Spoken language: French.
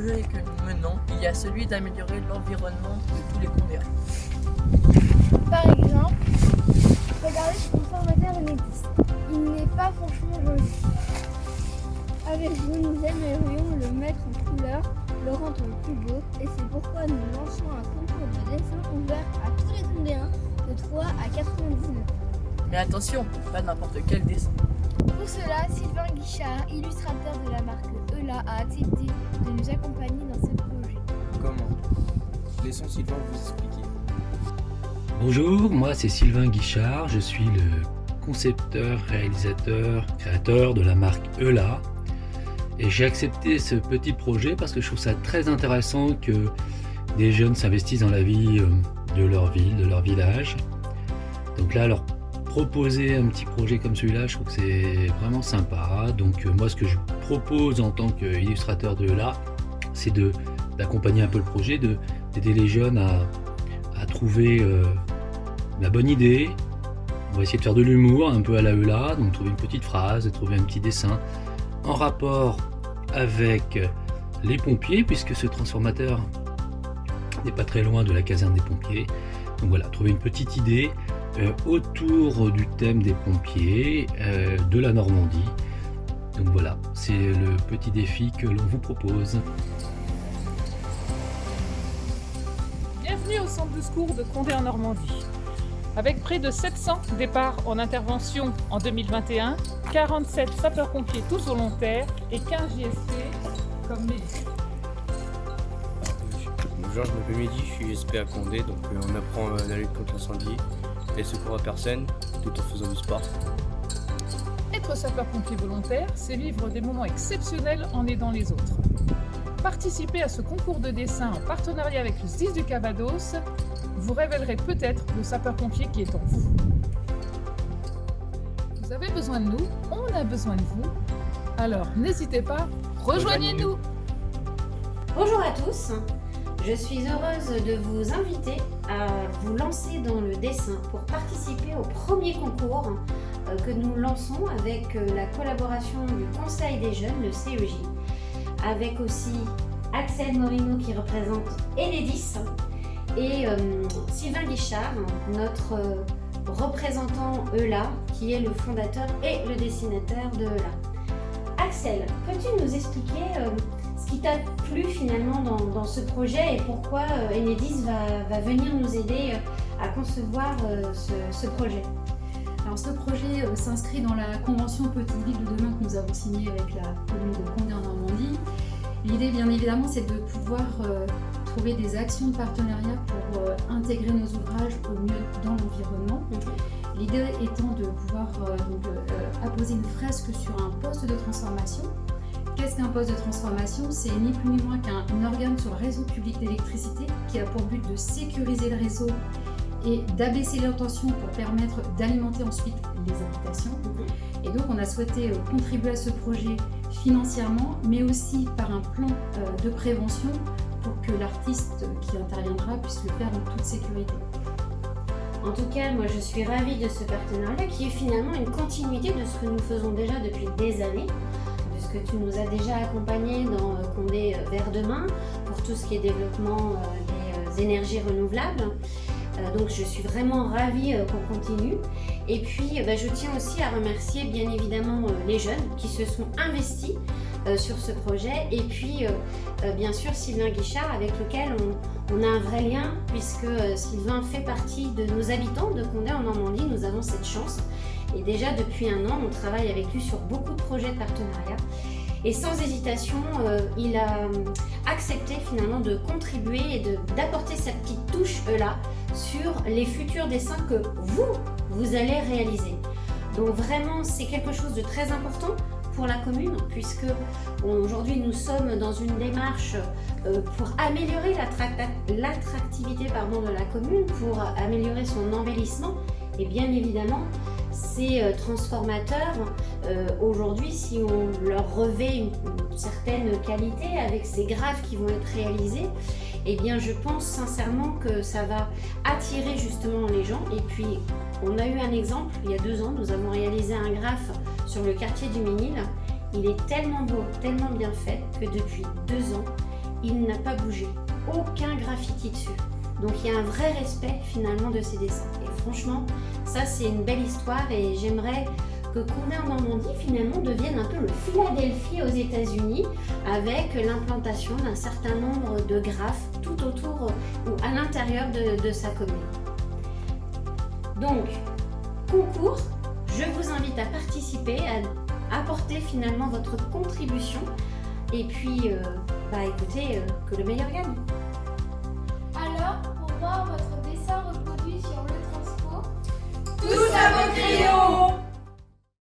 projet que nous menons, il y a celui d'améliorer l'environnement de tous les Condéens. Par exemple, regardez ce transformateur Enedis. Il n'est pas franchement joli. Avec vous, nous aimerions le mettre en couleur, le rendre plus beau, et c'est pourquoi nous lançons un concours de dessin ouvert à tous les Condéens de 3 à 99. Mais attention, pas n'importe quel dessin. Pour cela, Sylvain Guichard, illustrateur de la marque ELA, a accepté de nous accompagner dans ce projet. Comment? Laissons Sylvain vous expliquer. Bonjour, moi c'est Sylvain Guichard, je suis le concepteur, réalisateur, créateur de la marque ELA. Et j'ai accepté ce petit projet parce que je trouve ça très intéressant que des jeunes s'investissent dans la vie de leur ville, de leur village. Donc là, leur proposer un petit projet comme celui-là, je trouve que c'est vraiment sympa. Donc moi, ce que je propose en tant qu'illustrateur de ELA, c'est d'accompagner un peu le projet, d'aider les jeunes à trouver la bonne idée. On va essayer de faire de l'humour un peu à la ELA, donc trouver une petite phrase, trouver un petit dessin en rapport avec les pompiers, puisque ce transformateur n'est pas très loin de la caserne des pompiers. Donc voilà, trouver une petite idée autour du thème des pompiers de la Normandie. Donc voilà, c'est le petit défi que l'on vous propose. Bienvenue au centre de secours de Condé en Normandie. Avec près de 700 départs en intervention en 2021, 47 sapeurs-pompiers tous volontaires et 15 JSP comme Mehdi. Bonjour, je m'appelle Mehdi, je suis JSP à Condé, donc on apprend la lutte contre l'incendie et le secours à personne tout en faisant du sport. Être sapeur-pompier volontaire, c'est vivre des moments exceptionnels en aidant les autres. Participer à ce concours de dessin en partenariat avec le SDIS du Calvados vous révélerez peut-être le sapeur-pompier qui est en vous. Vous avez besoin de nous, on a besoin de vous. Alors n'hésitez pas, rejoignez-nous. Bonjour à tous, je suis heureuse de vous inviter à vous lancer dans le dessin pour participer au premier concours que nous lançons avec la collaboration du Conseil des jeunes, le CEJ, avec aussi Axel Morino qui représente Enedis et Sylvain Guichard, notre représentant ELA, qui est le fondateur et le dessinateur de ELA. Axel, peux-tu nous expliquer ce qui t'a plu finalement dans ce projet et pourquoi Enedis va venir nous aider à concevoir ce projet? Alors ce projet s'inscrit dans la convention Petite Ville de demain que nous avons signée avec la commune de Condé en Normandie. L'idée bien évidemment c'est de pouvoir trouver des actions de partenariat pour intégrer nos ouvrages au mieux dans l'environnement. L'idée étant de pouvoir apposer une fresque sur un poste de transformation. Qu'est-ce qu'un poste de transformation? C'est ni plus ni moins qu'un organe sur le réseau public d'électricité qui a pour but de sécuriser le réseau et d'abaisser leur tension pour permettre d'alimenter ensuite les habitations. Et donc on a souhaité contribuer à ce projet financièrement, mais aussi par un plan de prévention pour que l'artiste qui interviendra puisse le faire en toute sécurité. En tout cas, moi je suis ravie de ce partenariat qui est finalement une continuité de ce que nous faisons déjà depuis des années, puisque tu nous as déjà accompagnés dans Condé vers demain pour tout ce qui est développement des énergies renouvelables. Donc je suis vraiment ravie qu'on continue. Et puis je tiens aussi à remercier bien évidemment les jeunes qui se sont investis sur ce projet. Et puis bien sûr Sylvain Guichard avec lequel on a un vrai lien puisque Sylvain fait partie de nos habitants de Condé en Normandie. Nous avons cette chance. Et déjà depuis un an, on travaille avec lui sur beaucoup de projets de partenariat. Et sans hésitation, il a accepté finalement de contribuer et d'apporter sa petite touche là sur les futurs dessins que vous allez réaliser. Donc vraiment, c'est quelque chose de très important pour la commune, puisque aujourd'hui nous sommes dans une démarche pour améliorer l'attractivité de la commune, pour améliorer son embellissement. Et bien évidemment, ces transformateurs, aujourd'hui, si on leur revêt une certaine qualité avec ces graphes qui vont être réalisés, eh bien je pense sincèrement que ça va attirer justement les gens. Et puis on a eu un exemple, il y a 2 ans, nous avons réalisé un graphe sur le quartier du Ménil. Il est tellement beau, tellement bien fait que depuis 2 ans, il n'a pas bougé. Aucun graffiti dessus. Donc il y a un vrai respect finalement de ces dessins. Et franchement, ça c'est une belle histoire et j'aimerais que Condé en Normandie finalement devienne un peu le Philadelphie aux États-Unis avec l'implantation d'un certain nombre de graphes tout autour ou à l'intérieur de sa commune. Donc, concours, je vous invite à participer, à apporter finalement votre contribution et puis, écoutez, que le meilleur gagne. Alors, pour voir votre dessin reproduit sur le transpo, Tous à vos crayons!